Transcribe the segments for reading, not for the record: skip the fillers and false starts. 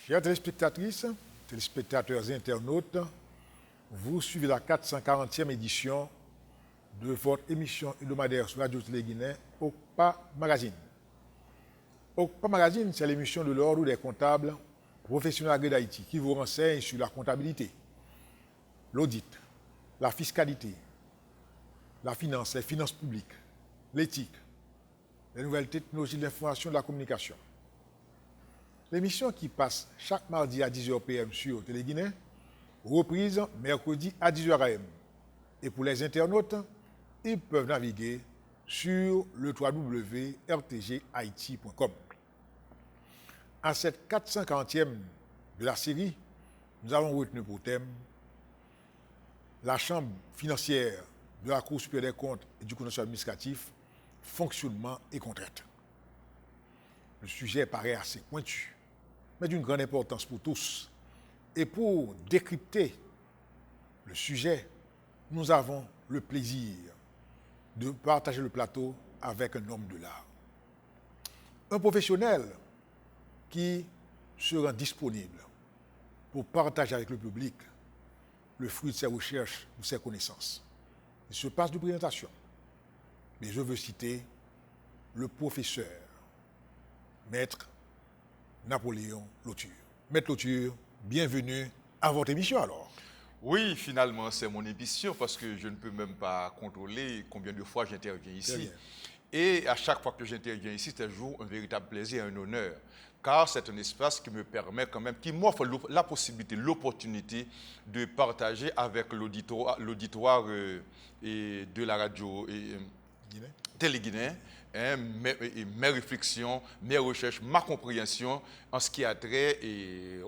Chers téléspectatrices, téléspectateurs et internautes, vous suivez la 440e édition de votre émission hebdomadaire sur Radio Télé-Guinée, OCPA Magazine. OCPA Magazine, c'est l'émission de l'ordre des comptables professionnels agréés d'Haïti qui vous renseigne sur la comptabilité, l'audit, la fiscalité, la finance, les finances publiques, l'éthique, les nouvelles technologies de l'information et de la communication. L'émission qui passe chaque mardi à 10h PM sur Télé-Guinée, reprise mercredi à 10h AM. Et pour les internautes, ils peuvent naviguer sur le www.rtghaiti.com. À cette 440e de la série, nous avons retenu pour thème la chambre financière de la Cour supérieure des comptes et du contentieux administratif, fonctionnement et contrainte. Le sujet paraît assez pointu, mais d'une grande importance pour tous. Et pour décrypter le sujet, nous avons le plaisir de partager le plateau avec un homme de l'art. Un professionnel qui se rend disponible pour partager avec le public le fruit de ses recherches ou ses connaissances. Il se passe de présentation. Mais je veux citer le professeur, Maître Napoléon Lauture. Maître Lauture, bienvenue à votre émission alors. Oui, finalement, c'est mon émission parce que je ne peux même pas contrôler combien de fois j'interviens ici. Et à chaque fois que j'interviens ici, c'est toujours un véritable plaisir et un honneur. Car c'est un espace qui me permet quand même, qui m'offre la possibilité, l'opportunité de partager avec l'auditoire de la radio Télé-Guinée mes réflexions, mes recherches, ma compréhension en ce qui a trait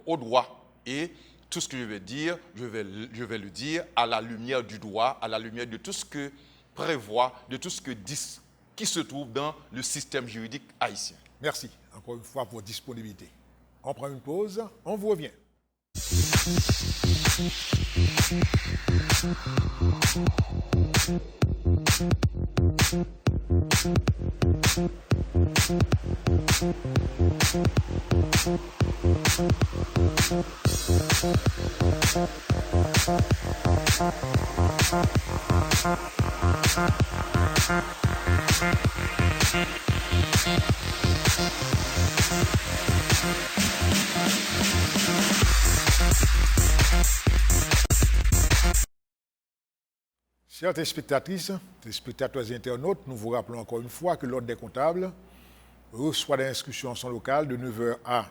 au droit. Et tout ce que je vais dire, je vais le dire à la lumière du droit, à la lumière de tout ce que prévoit, de tout ce que dit, qui se trouve dans le système juridique haïtien. Merci encore une fois pour votre disponibilité. On prend une pause, on vous revient. Chers téléspectatrices, téléspectateurs et internautes, nous vous rappelons encore une fois que l'Ordre des comptables reçoit des inscriptions en son local de 9h à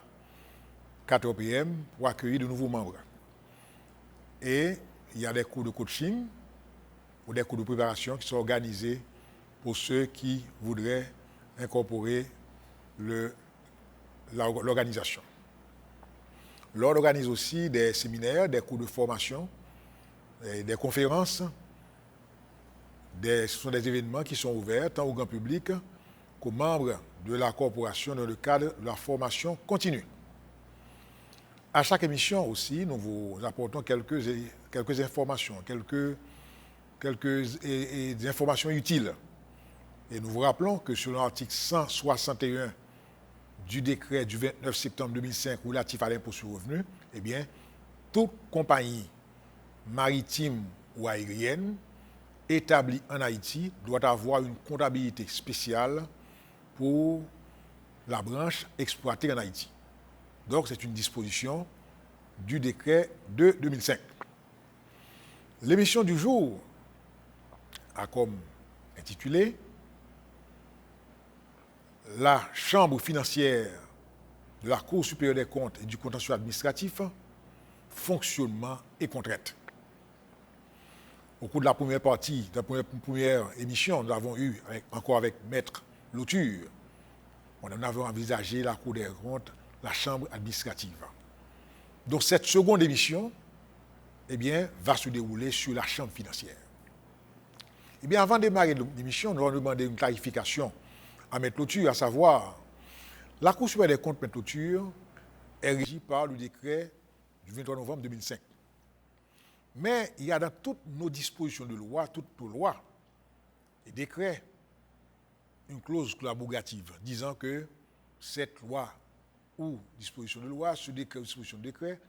4h PM pour accueillir de nouveaux membres. Et il y a des cours de coaching ou des cours de préparation qui sont organisés pour ceux qui voudraient incorporer l'organisation. L'Ordre organise aussi des séminaires, des cours de formation, des conférences. Ce sont des événements qui sont ouverts tant au grand public qu'aux membres de la corporation dans le cadre de la formation continue. À chaque émission aussi, nous vous apportons quelques informations, quelques informations utiles. Et nous vous rappelons que selon l'article 161 du décret du 29 septembre 2005 relatif à l'impôt sur le revenu, eh bien, toute compagnie maritime ou aérienne établie en Haïti doit avoir une comptabilité spéciale pour la branche exploitée en Haïti. Donc, c'est une disposition du décret de 2005. L'émission du jour a comme intitulé « La chambre financière de la Cour supérieure des comptes et du contentieux administratif, fonctionnement et contrainte ». Au cours de la première partie, de la première émission, nous avons eu, encore avec Maître Lauture, On en avait envisagé la Cour des comptes, la Chambre administrative. Donc cette seconde émission, eh bien, va se dérouler sur la Chambre financière. Eh bien, avant de démarrer l'émission, nous allons demander une clarification à M. Lauture, à savoir, la Cour supérieure des comptes, M. Lauture, est régie par le décret du 23 novembre 2005. Mais il y a dans toutes nos dispositions de loi, toutes nos lois et décrets, une clause collaborative disant que cette loi ou disposition de loi, ce décret ou disposition de décret,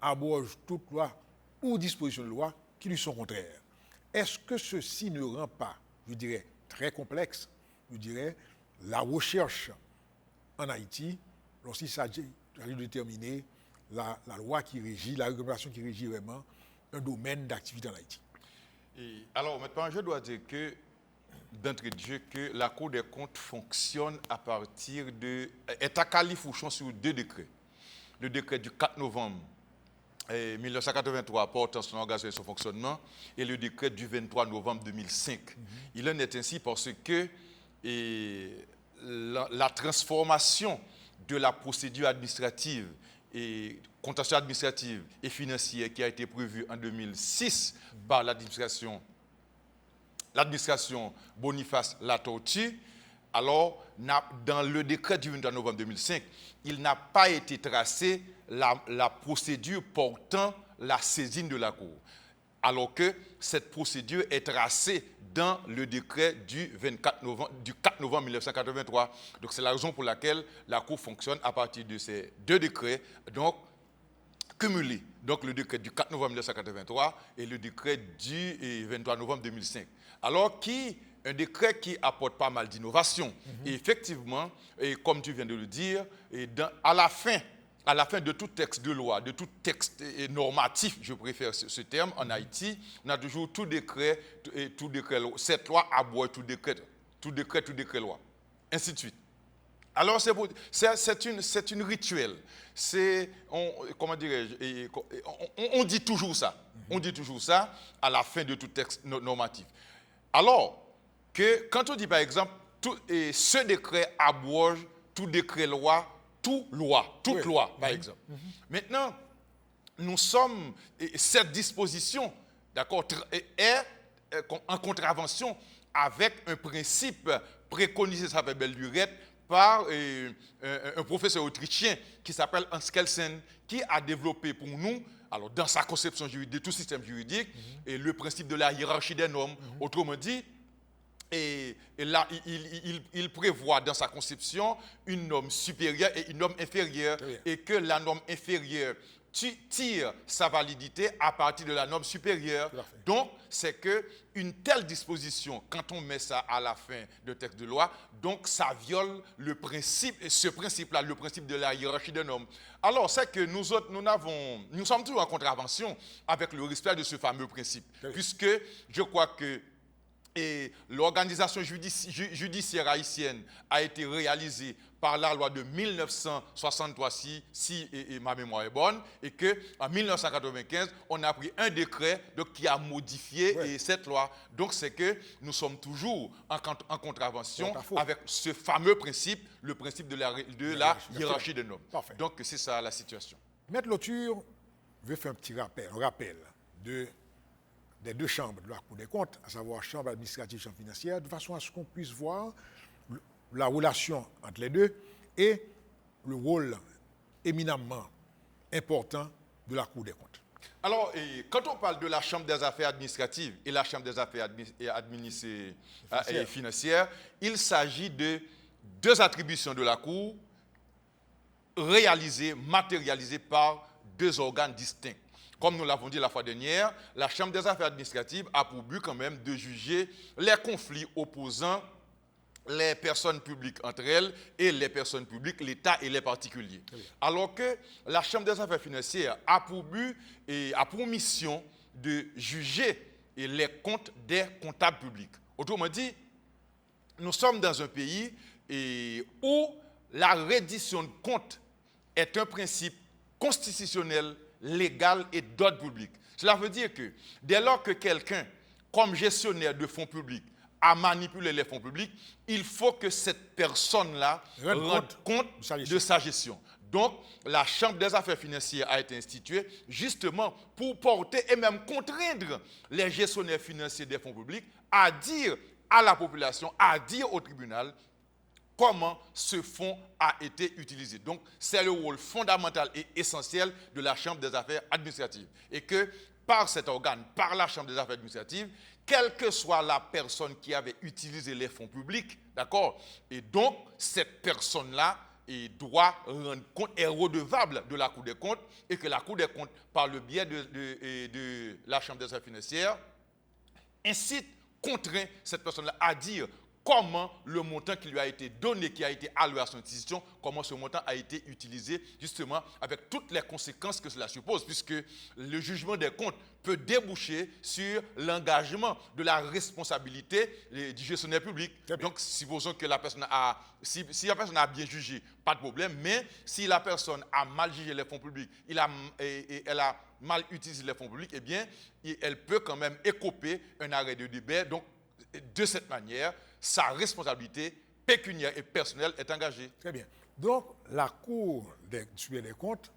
abroge toute loi ou disposition de loi qui lui sont contraires. Est-ce que ceci ne rend pas, je dirais, très complexe, je dirais, la recherche en Haïti, lorsqu'il s'agit de déterminer la loi qui régit, la réglementation qui régit vraiment un domaine d'activité en Haïti? Et alors maintenant, je dois dire que, d'entrée de jeu, que la Cour des comptes fonctionne à partir de... est à califourchon sur 2 décrets. Le décret du 4 novembre 1983 portant son organisation et son fonctionnement et le décret du 23 novembre 2005. Il en est ainsi parce que la transformation de la procédure administrative et contentieux administrative et financière qui a été prévue en 2006 par l'administration Boniface Latortue, alors dans le décret du 23 novembre 2005, il n'a pas été tracé la procédure portant la saisine de la Cour, alors que cette procédure est tracée dans le décret du 4 novembre 1983. Donc c'est la raison pour laquelle la Cour fonctionne à partir de ces 2 décrets, donc cumulés. Donc le décret du 4 novembre 1983 et le décret du 23 novembre 2005. Alors un décret qui apporte pas mal d'innovations. Et effectivement, et comme tu viens de le dire, à la fin de tout texte de loi, de tout texte normatif, je préfère ce terme, en Haïti, on a toujours tout décret, cette loi abroge tout décret loi, ainsi de suite. Alors c'est une rituel. Comment dirais-je, on dit toujours ça. On dit toujours ça à la fin de tout texte normatif. Alors que quand on dit par exemple, ce décret abroge tout décret loi, toute loi, par exemple. Maintenant, cette disposition, d'accord, est en contravention avec un principe préconisé, ça s'appelle belle lurette, par un professeur autrichien qui s'appelle Hans Kelsen, qui a développé pour nous, alors dans sa conception juridique, de tout système juridique, et le principe de la hiérarchie des normes. Autrement dit, et là, il prévoit dans sa conception une norme supérieure et une norme inférieure, et que la norme inférieure tire sa validité à partir de la norme supérieure. Donc, c'est qu'une telle disposition, quand on met ça à la fin de texte de loi, donc ça viole le principe, ce principe-là, le principe de la hiérarchie des normes. Alors, c'est que nous sommes toujours en contravention avec le respect de ce fameux principe, puisque je crois que l'organisation judiciaire haïtienne a été réalisée par la loi de 1963, si ma mémoire est bonne, et qu'en 1995, on a pris un décret qui a modifié cette loi. Donc, c'est que nous sommes toujours en contravention avec ce fameux principe, le principe de la hiérarchie des normes. Parfait. Donc, c'est ça la situation. Maître Lauture veut faire un petit rappel des 2 chambres de la Cour des comptes, à savoir chambre administrative et chambre financière, de façon à ce qu'on puisse voir la relation entre les deux et le rôle éminemment important de la Cour des comptes. Alors, quand on parle de la chambre des affaires administratives et la chambre des affaires financières, il s'agit de 2 attributions de la Cour matérialisées par 2 organes distincts. Comme nous l'avons dit la fois dernière, la Chambre des affaires administratives a pour but quand même de juger les conflits opposant les personnes publiques entre elles et les personnes publiques, l'État et les particuliers. Alors que la Chambre des affaires financières a pour but et a pour mission de juger les comptes des comptables publics. Autrement dit, nous sommes dans un pays où la reddition de comptes est un principe constitutionnel, légal et d'ordre public. Cela veut dire que dès lors que quelqu'un, comme gestionnaire de fonds publics, à manipuler les fonds publics, il faut que cette personne-là rende compte de sa gestion. Donc, la Chambre des affaires financières a été instituée justement pour porter et même contraindre les gestionnaires financiers des fonds publics à dire à la population, à dire au tribunal comment ce fonds a été utilisé. Donc, c'est le rôle fondamental et essentiel de la Chambre des affaires administratives. Et que par cet organe, par la Chambre des affaires administratives, quelle que soit la personne qui avait utilisé les fonds publics, d'accord, et donc cette personne-là doit rendre compte, est redevable de la Cour des comptes, et que la Cour des comptes, par le biais de la Chambre des affaires financières, incite, contraint cette personne-là à dire comment le montant qui lui a été donné, qui a été alloué à son institution, comment ce montant a été utilisé, justement, avec toutes les conséquences que cela suppose, puisque le jugement des comptes peut déboucher sur l'engagement de la responsabilité du gestionnaire public. Donc, supposons que la personne si la personne a bien jugé, pas de problème, mais si la personne a mal jugé les fonds publics, elle a mal utilisé les fonds publics, eh bien, elle peut quand même écoper un arrêt de débat. Donc, de cette manière, sa responsabilité pécuniaire et personnelle est engagée. Très bien. Donc, la Cour des comptes,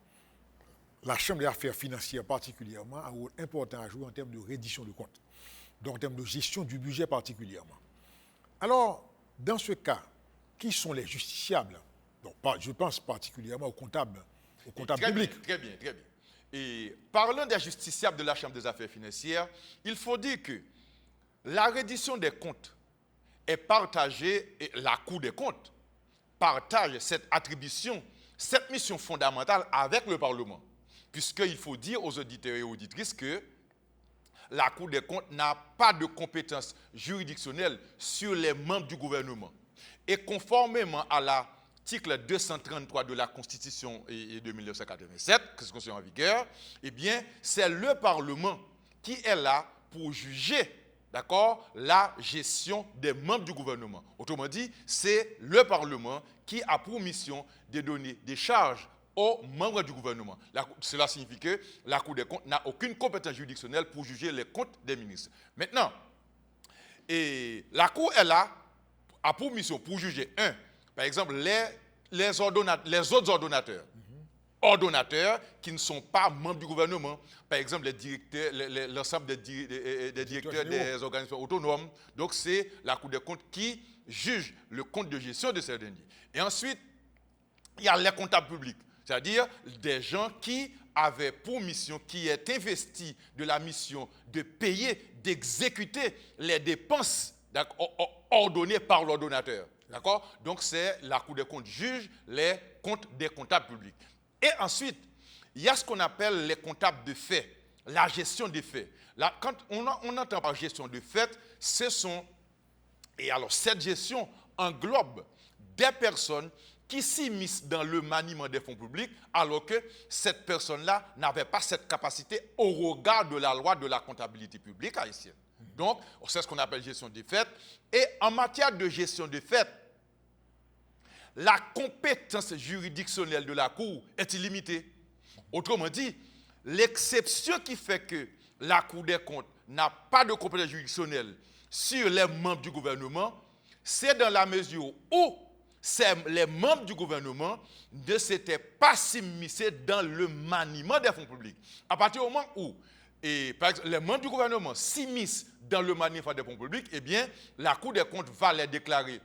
la Chambre des affaires financières particulièrement, a un rôle important à jouer en termes de reddition de comptes, donc en termes de gestion du budget particulièrement. Alors, dans ce cas, qui sont les justiciables? Donc, je pense particulièrement aux comptables publics. Très bien. Et parlant des justiciables de la Chambre des affaires financières, il faut dire que la reddition des comptes est partagée, et la Cour des comptes partage cette attribution, cette mission fondamentale avec le Parlement. Puisqu'il faut dire aux auditeurs et auditrices que la Cour des comptes n'a pas de compétence juridictionnelle sur les membres du gouvernement. Et conformément à l'article 233 de la Constitution de 1987, qui est en vigueur, eh bien, c'est le Parlement qui est là pour juger, d'accord, la gestion des membres du gouvernement. Autrement dit, c'est le Parlement qui a pour mission de donner des charges aux membres du gouvernement. Cela signifie que la Cour des comptes n'a aucune compétence juridictionnelle pour juger les comptes des ministres. Maintenant, la Cour est là, a pour mission pour juger, par exemple, les autres ordonnateurs qui ne sont pas membres du gouvernement, par exemple les directeurs, l'ensemble des directeurs des organisations autonomes. Donc c'est la Cour des comptes qui juge le compte de gestion de ces derniers. Et ensuite, il y a les comptables publics, c'est-à-dire des gens qui avaient pour mission, qui est investi de la mission de payer, d'exécuter les dépenses ordonnées par l'ordonnateur. D'accord? Donc c'est la Cour des comptes juge les comptes des comptables publics. Et ensuite, il y a ce qu'on appelle les comptables de fait, la gestion des faits. Là, quand on entend par gestion de fait, et alors cette gestion englobe des personnes qui s'immiscent dans le maniement des fonds publics, alors que cette personne-là n'avait pas cette capacité au regard de la loi de la comptabilité publique haïtienne. Donc, c'est ce qu'on appelle gestion des faits. Et en matière de gestion des faits, la compétence juridictionnelle de la Cour est illimitée. Autrement dit, l'exception qui fait que la Cour des comptes n'a pas de compétence juridictionnelle sur les membres du gouvernement, c'est dans la mesure où les membres du gouvernement ne s'étaient pas s'immiscer dans le maniement des fonds publics. À partir du moment où par exemple, les membres du gouvernement s'immiscent dans le maniement des fonds publics, eh bien, la Cour des comptes va les déclarer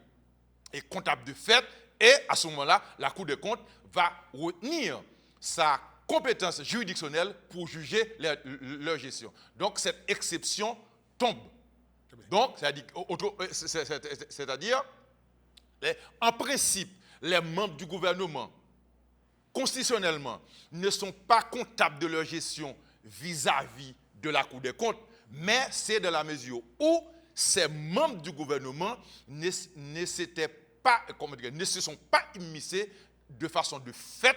comptables de fait. Et à ce moment-là, la Cour des comptes va retenir sa compétence juridictionnelle pour juger leur gestion. Donc, cette exception tombe. Donc, c'est-à-dire, en principe, les membres du gouvernement, constitutionnellement, ne sont pas comptables de leur gestion vis-à-vis de la Cour des comptes, mais c'est dans la mesure où ces membres du gouvernement ne se sont pas immiscés de façon de fait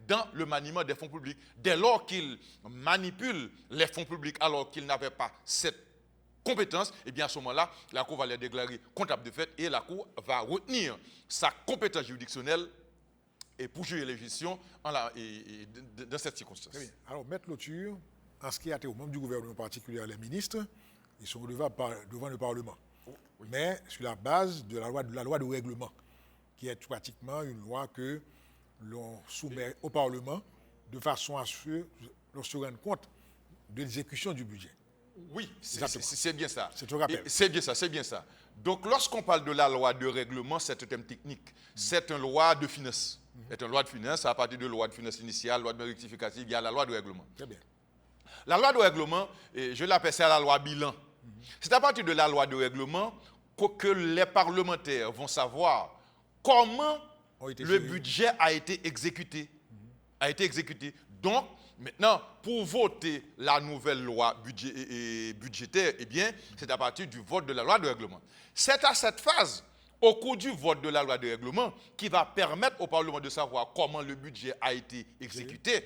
dans le maniement des fonds publics. Dès lors qu'ils manipulent les fonds publics alors qu'ils n'avaient pas cette compétence, et bien à ce moment-là, la Cour va les déclarer comptables de fait et la Cour va retenir sa compétence juridictionnelle et pour juger les gestions dans cette circonstance. Très bien. Alors, Maître Loture, en ce qui a été aux membres du gouvernement, en particulier les ministres, ils sont redevables devant le Parlement. mais sur la base de la loi de règlement, qui est pratiquement une loi que l'on soumet au Parlement de façon à ce que l'on se rende compte de l'exécution du budget. Oui, c'est bien ça. C'est tout rappel. C'est bien ça, c'est bien ça. Donc, lorsqu'on parle de la loi de règlement, c'est un thème technique. C'est une loi de finances. C'est une loi de finances, à partir de la loi de finances initiale, loi de rectificative, il y a la loi de règlement. Très bien. La loi de règlement, je l'appelle ça la loi bilan. C'est à partir de la loi de règlement que les parlementaires vont savoir comment le budget a été exécuté. Donc, maintenant, pour voter la nouvelle loi budgétaire, eh bien, c'est à partir du vote de la loi de règlement. C'est à cette phase, au cours du vote de la loi de règlement, qui va permettre au Parlement de savoir comment le budget a été exécuté.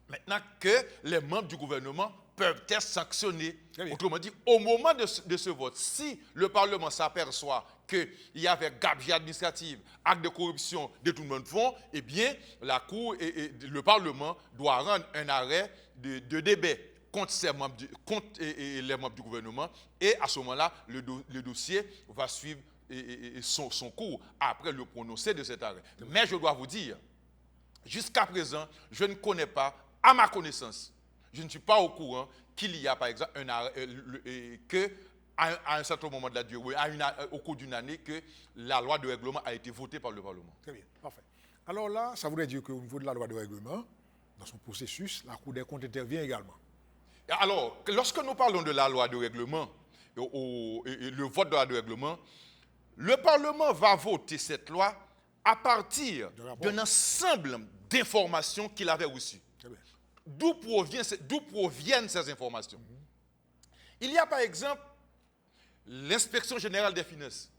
Maintenant que les membres du gouvernement peuvent être sanctionnés. Autrement dit, au moment de ce vote, si le Parlement s'aperçoit qu'il y avait gabegie administrative, acte de corruption, détournement de fonds, eh bien, la Cour et le Parlement doivent rendre un arrêt de débat contre les membres du gouvernement. Et à ce moment-là, le dossier va suivre son cours après le prononcé de cet arrêt. Mais je dois vous dire, jusqu'à présent, je ne connais pas, à ma connaissance, je ne suis pas au courant qu'il y a, par exemple, un arrêt, à un certain moment de la durée, au cours d'une année, que la loi de règlement a été votée par le Parlement. Très bien, parfait. Alors là, ça voudrait dire qu'au niveau de la loi de règlement, dans son processus, la Cour des comptes intervient également. Alors, lorsque nous parlons de la loi de règlement, et le vote de la loi de règlement, le Parlement va voter cette loi à partir d'un ensemble d'informations qu'il avait reçues. D'où proviennent ces informations? Il y a par exemple l'inspection générale des finances,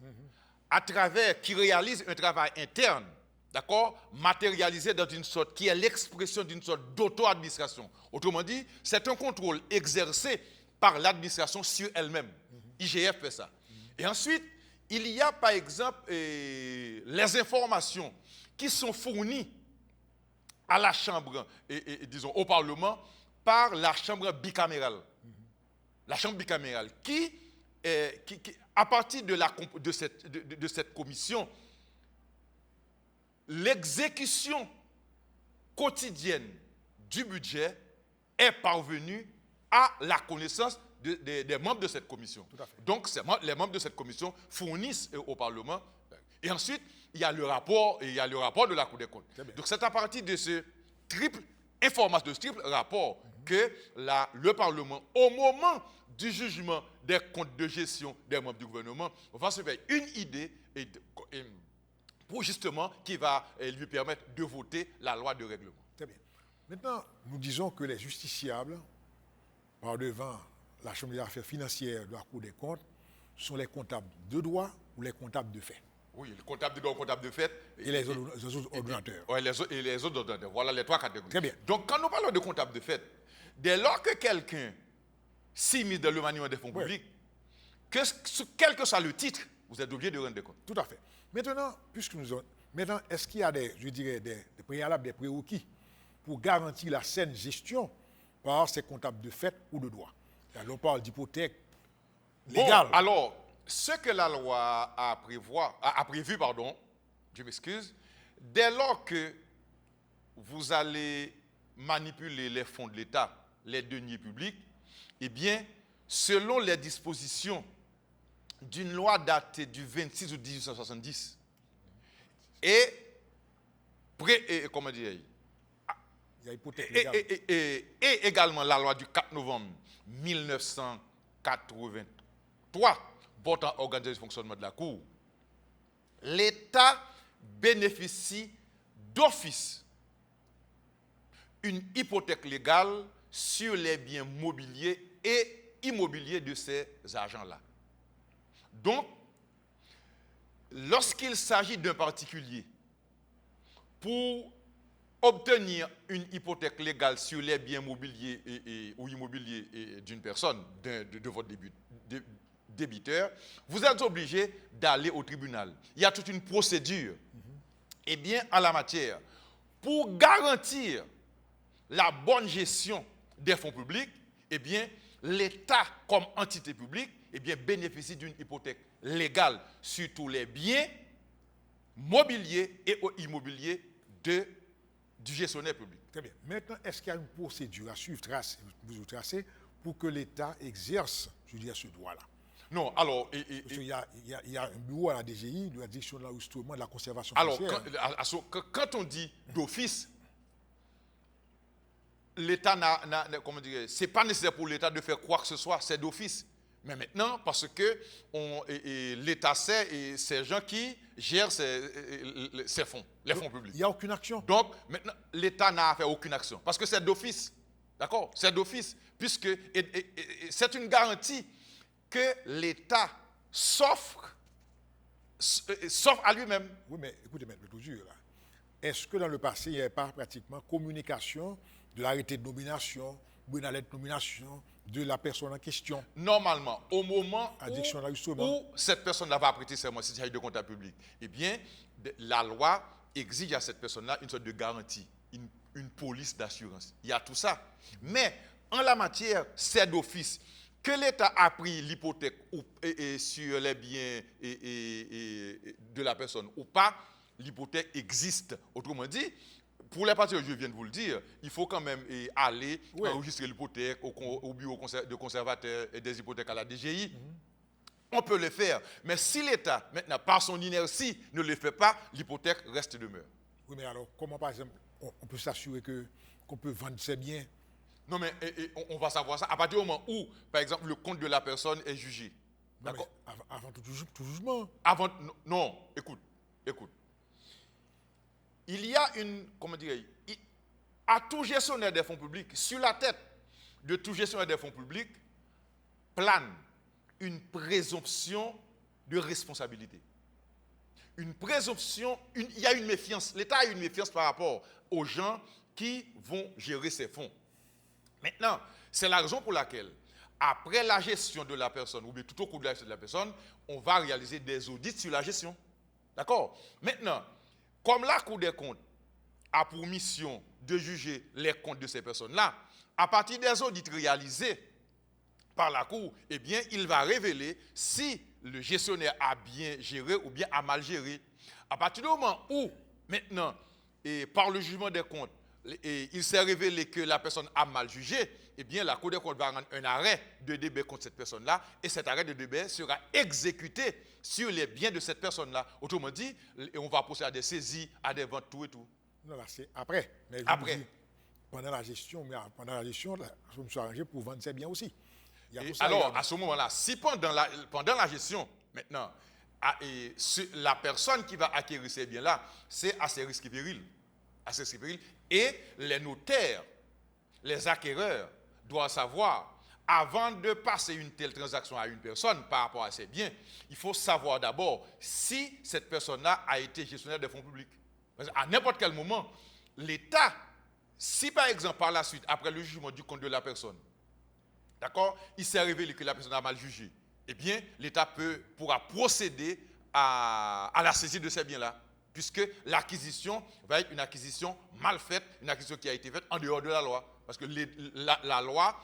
qui réalise un travail interne, d'accord, matérialisé dans une sorte, qui est l'expression d'une sorte d'auto-administration. Autrement dit, c'est un contrôle exercé par l'administration sur elle-même. IGF fait ça. Et ensuite, il y a par exemple les informations qui sont fournies à la Chambre, disons au Parlement, par la Chambre bicamérale. La Chambre bicamérale qui à partir de cette commission, l'exécution quotidienne du budget est parvenue à la connaissance des membres de cette commission. Donc, les membres de cette commission fournissent au Parlement. Et ensuite, il y a le rapport de la Cour des comptes. Donc, c'est à partir de ce triple rapport que le Parlement, au moment du jugement des comptes de gestion des membres du gouvernement, va se faire une idée pour justement qui va lui permettre de voter la loi de règlement. Très bien. Maintenant, nous disons que les justiciables, par devant la Chambre des affaires financières de la Cour des comptes, sont les comptables de droit ou les comptables de fait. Oui, le comptable de droit, le comptable de fait. Et les autres ordonnateurs. Oui, les autres ordonnateurs. Voilà les trois catégories. Très bien. Donc, quand nous parlons de comptable de fait, dès lors que quelqu'un s'immisce dans le maniement des fonds publics, quel que soit le titre, vous êtes obligé de rendre des comptes. Tout à fait. Maintenant, est-ce qu'il y a des préalables, des prérequis pour garantir la saine gestion par ces comptables de fait ou de droit? Là, on parle d'hypothèque légale. Bon, alors, ce que la loi a prévu, je m'excuse, dès lors que vous allez manipuler les fonds de l'État, les deniers publics, eh bien, selon les dispositions d'une loi datée du 26 août 1870 et également la loi du 4 novembre 1983 portant organisation et fonctionnement de la Cour, l'État bénéficie d'office une hypothèque légale sur les biens mobiliers et immobiliers de ces agents-là. Donc, lorsqu'il s'agit d'un particulier, pour obtenir une hypothèque légale sur les biens mobiliers ou immobiliers d'une personne, de votre débiteur, vous êtes obligé d'aller au tribunal. Il y a toute une procédure. Eh bien, en la matière, pour garantir la bonne gestion des fonds publics, eh bien, l'État, comme entité publique, eh bien, bénéficie d'une hypothèque légale sur tous les biens mobiliers et immobiliers du gestionnaire public. Très bien. Maintenant, est-ce qu'il y a une procédure à suivre, vous tracer, pour que l'État exerce, je veux dire, ce droit-là? Non, alors... Parce qu'il y a un bureau à la DGI, de la Direction de l'enregistrement de la conservation alors, foncière. quand on dit d'office, l'État comment dire, c'est pas nécessaire pour l'État de faire quoi que ce soit, c'est d'office. Mais maintenant, parce que l'État sait et ces gens qui gèrent ces fonds, les fonds publics. Il n'y a aucune action. Donc, maintenant, l'État n'a à faire aucune action. Parce que c'est d'office. D'accord? C'est d'office. Puisque c'est une garantie que l'État s'offre à lui-même. Oui, mais écoutez, maître Toujur, là. Est-ce que dans le passé, il n'y avait pas pratiquement communication de l'arrêté de nomination, ou de la lettre de nomination de la personne en question? Normalement, au moment où cette personne-là va prêter serment, s'il s'agit de comptable public, eh bien, la loi exige à cette personne-là une sorte de garantie, une police d'assurance. Il y a tout ça. Mais, en la matière, c'est d'office. Que l'État a pris l'hypothèque sur les biens de la personne ou pas, l'hypothèque existe. Autrement dit, pour les parties que je viens de vous le dire, il faut quand même aller enregistrer l'hypothèque au bureau de conservateur et des hypothèques à la DGI. On peut le faire. Mais si l'État, maintenant, par son inertie, ne le fait pas, l'hypothèque reste demeure. Oui, mais alors, comment, par exemple, on peut s'assurer qu'on peut vendre ses biens? Non, mais on va savoir ça à partir du moment où, par exemple, le compte de la personne est jugé. D'accord. Avant tout jugement. Avant, non, écoute. Il y a à tout gestionnaire des fonds publics, sur la tête de tout gestionnaire des fonds publics, plane une présomption de responsabilité. Une présomption, il y a une méfiance. L'État a une méfiance par rapport aux gens qui vont gérer ces fonds. Maintenant, c'est la raison pour laquelle, après la gestion de la personne, ou bien tout au cours de la gestion de la personne, on va réaliser des audits sur la gestion. D'accord? Maintenant, comme la Cour des comptes a pour mission de juger les comptes de ces personnes-là, à partir des audits réalisés par la Cour, eh bien, il va révéler si le gestionnaire a bien géré ou bien a mal géré. À partir du moment où, maintenant, par le jugement des comptes, il s'est révélé que la personne a mal jugé, eh bien, la Cour des comptes va rendre un arrêt de débet contre cette personne-là, et cet arrêt de débet sera exécuté sur les biens de cette personne-là. Autrement dit, on va procéder à des saisies, à des ventes, tout et tout. Non, là, c'est après. Mais après. Pendant la gestion, je me suis arrangé pour vendre ses biens aussi. Alors, à ce moment-là, si pendant la gestion, maintenant, la personne qui va acquérir ces biens-là, c'est à ses risques et périls. Et les notaires, les acquéreurs doivent savoir, avant de passer une telle transaction à une personne par rapport à ses biens, il faut savoir d'abord si cette personne-là a été gestionnaire des fonds publics. Parce qu'à n'importe quel moment, l'État, si par exemple par la suite, après le jugement du compte de la personne, d'accord, il s'est révélé que la personne a mal jugé, eh bien, l'État pourra procéder à la saisie de ces biens-là. Puisque l'acquisition va être une acquisition mal faite, une acquisition qui a été faite en dehors de la loi. Parce que la loi,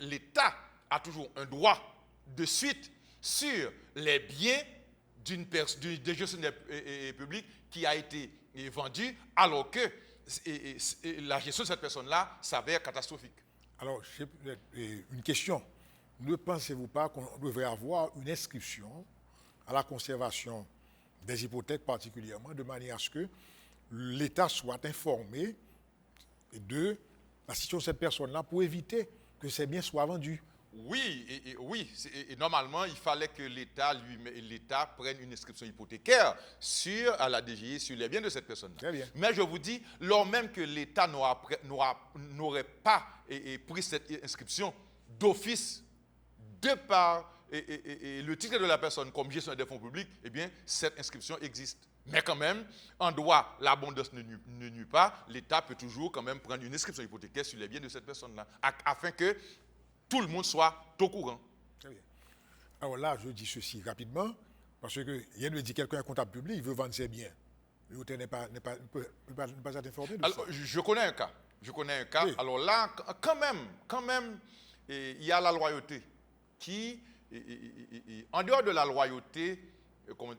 l'État a toujours un droit de suite sur les biens des gestionnaires publics qui a été vendu, alors que la gestion de cette personne-là s'avère catastrophique. Alors, une question. Ne pensez-vous pas qu'on devrait avoir une inscription à la conservation des hypothèques particulièrement, de manière à ce que l'État soit informé de la situation de cette personne-là pour éviter que ces biens soient vendus? Oui, et normalement, il fallait que l'État prenne une inscription hypothécaire à la DGI sur les biens de cette personne-là. Très bien. Mais je vous dis, lors même que l'État n'aurait pas pris cette inscription d'office, de par le titre de la personne comme gestionnaire des fonds publics, eh bien, cette inscription existe. Mais quand même, en droit, l'abondance ne nuit pas. L'État peut toujours quand même prendre une inscription hypothécaire sur les biens de cette personne-là, afin que tout le monde soit au courant. Très bien. Alors là, je dis ceci rapidement, parce que il me dit quelqu'un est comptable public, il veut vendre ses biens. Le notaire ne peut pas être informé de ça. Je connais un cas. Oui. Alors là, quand même, il y a la loyauté qui, en dehors de la loyauté,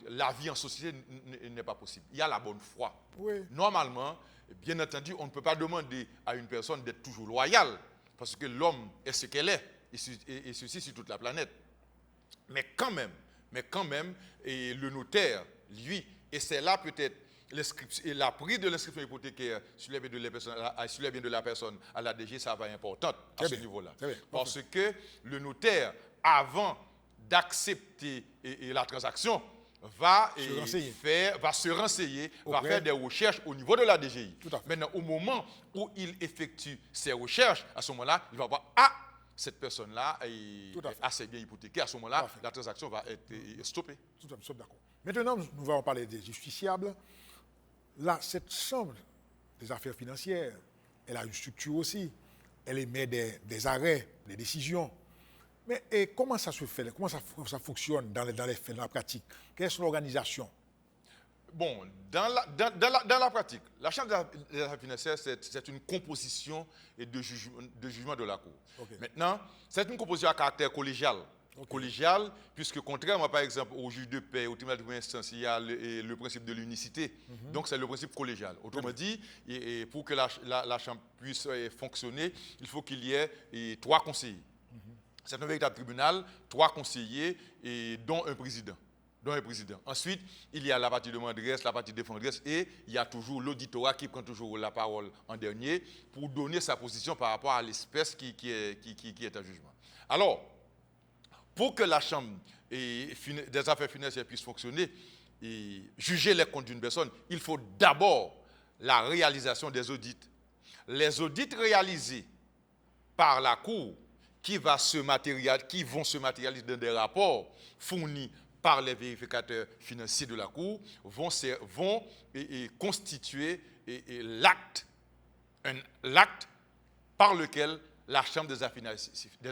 la vie en société n'est pas possible. Il y a la bonne foi. Oui. Normalement, bien entendu, on ne peut pas demander à une personne d'être toujours loyale, parce que l'homme est ce qu'elle est, et ceci sur toute la planète. Mais quand même, et le notaire, lui, et c'est là peut-être la prise de l'inscription hypothécaire sur les biens de la personne à la DG, ça va être importante à ce niveau-là. Parce que le notaire, avant d'accepter la transaction, va se renseigner, va faire des recherches au niveau de la DGI. Maintenant, au moment où il effectue ses recherches, à ce moment-là, il va voir, cette personne-là est assez bien hypothéquée. À ce moment-là, la transaction va être stoppée. Tout à fait, d'accord. Maintenant, nous allons parler des justiciables. Là, cette chambre des affaires financières, elle a une structure aussi. Elle émet des arrêts, des décisions. Mais comment ça se fait? Comment ça fonctionne dans les faits, dans la pratique? Quelle est son organisation? Bon, dans la pratique, la Chambre des affaires financières, c'est une composition de jugement de la Cour. Okay. Maintenant, c'est une composition à caractère collégial. Okay. Collégial, puisque contrairement par exemple au juge de paix, au tribunal de première instance, il y a le principe de l'unicité. Donc c'est le principe collégial. Autrement dit, pour que la Chambre puisse fonctionner, il faut qu'il y ait 3 conseillers. C'est un véritable tribunal, 3 conseillers, dont un président. Ensuite, il y a la partie demanderesse, la partie défenderesse, et il y a toujours l'auditorat qui prend toujours la parole en dernier pour donner sa position par rapport à l'espèce qui est en jugement. Alors, pour que la Chambre des affaires financières puisse fonctionner et juger les comptes d'une personne, il faut d'abord la réalisation des audits. Les audits réalisés par la Cour qui vont se matérialiser dans des rapports fournis par les vérificateurs financiers de la Cour vont constituer l'acte par lequel la Chambre des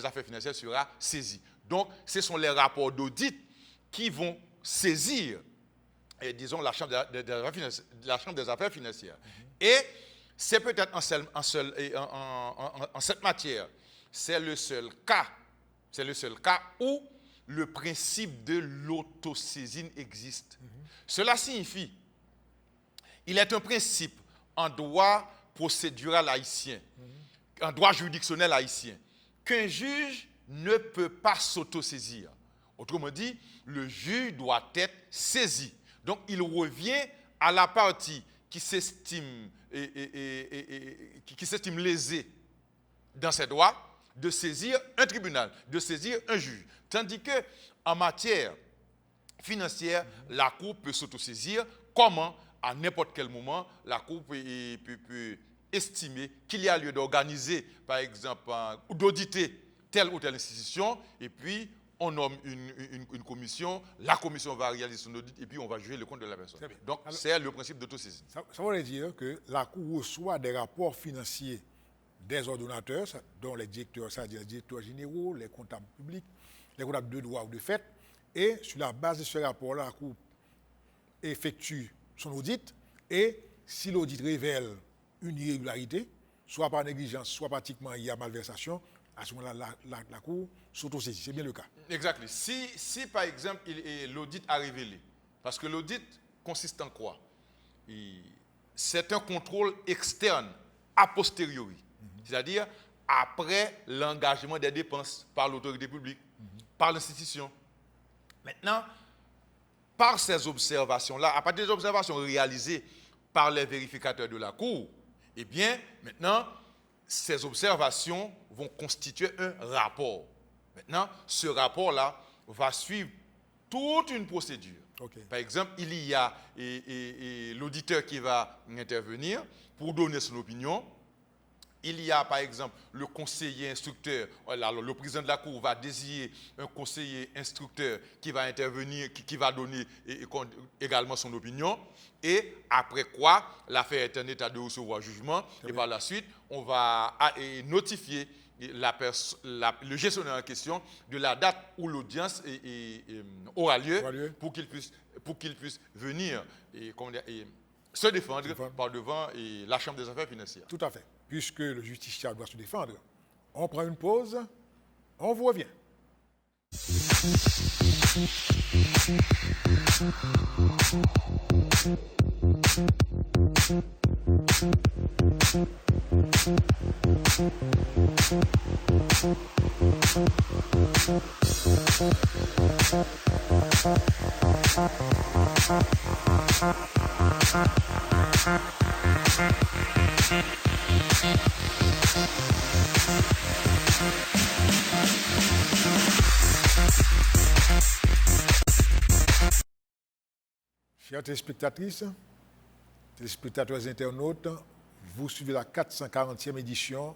affaires financières sera saisie. Donc, ce sont les rapports d'audit qui vont saisir, disons, la Chambre des affaires financières. Et c'est peut-être en cette matière, c'est le seul cas où le principe de l'autosaisine existe. Cela signifie, il est un principe en droit procédural haïtien, en droit juridictionnel haïtien, qu'un juge ne peut pas s'autosaisir. Autrement dit, le juge doit être saisi. Donc, il revient à la partie qui s'estime lésée dans ses droits de saisir un tribunal, de saisir un juge. Tandis qu'en matière financière, la Cour peut s'autosaisir. Comment? À n'importe quel moment, la Cour peut estimer qu'il y a lieu d'organiser, par exemple, ou d'auditer telle ou telle institution, et puis on nomme une commission, la commission va réaliser son audit, et puis on va juger le compte de la personne. Donc, c'est le principe d'autosaisine. Ça veut dire que la Cour reçoit des rapports financiers des ordonnateurs, dont les directeurs, c'est-à-dire les directeurs généraux, les comptables publics, les comptables de droit ou de fait, et sur la base de ce rapport-là, la Cour effectue son audit, et si l'audit révèle une irrégularité, soit par négligence, soit pratiquement il y a malversation, à ce moment-là, la Cour s'autosaisit. C'est bien le cas. Exactement. Si par exemple, l'audit a révélé, parce que l'audit consiste en quoi? C'est un contrôle externe a posteriori. C'est-à-dire après l'engagement des dépenses par l'autorité publique, par l'institution. Maintenant, par ces observations-là, à partir des observations réalisées par les vérificateurs de la Cour, eh bien, maintenant, ces observations vont constituer un rapport. Maintenant, ce rapport-là va suivre toute une procédure. Okay. Par exemple, il y a l'auditeur qui va intervenir pour donner son opinion. Il y a, par exemple, le conseiller instructeur. Le président de la Cour va désigner un conseiller instructeur qui va intervenir, qui va donner également son opinion. Et après quoi, l'affaire est en état de recevoir jugement. Et par la suite, on va notifier le gestionnaire en question de la date où l'audience aura lieu pour qu'il puisse venir se défendre par devant la Chambre des affaires financières. Tout à fait. Puisque le justiciable doit se défendre, on prend une pause On vous revient. Chers téléspectatrices, téléspectateurs internautes, vous suivez la 440e édition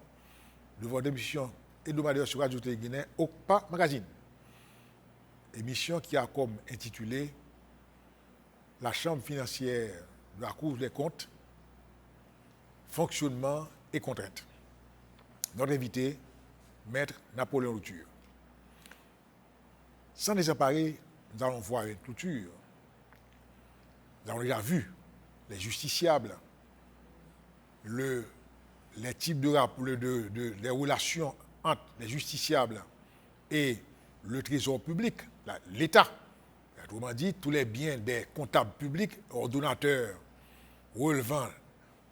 de votre émission hebdomadaire sur Radio Télé-Guinée, OCPA Magazine. Émission qui a comme intitulé La Chambre financière de la Cour des comptes, fonctionnement et contraintes. Notre invité, Maître Napoléon Louture. Sans désemparer, nous allons voir avec Louture. Nous avons déjà vu les justiciables, les types des relations entre les justiciables et le trésor public, l'État. Autrement dit, tous les biens des comptables publics, ordonnateurs, relevant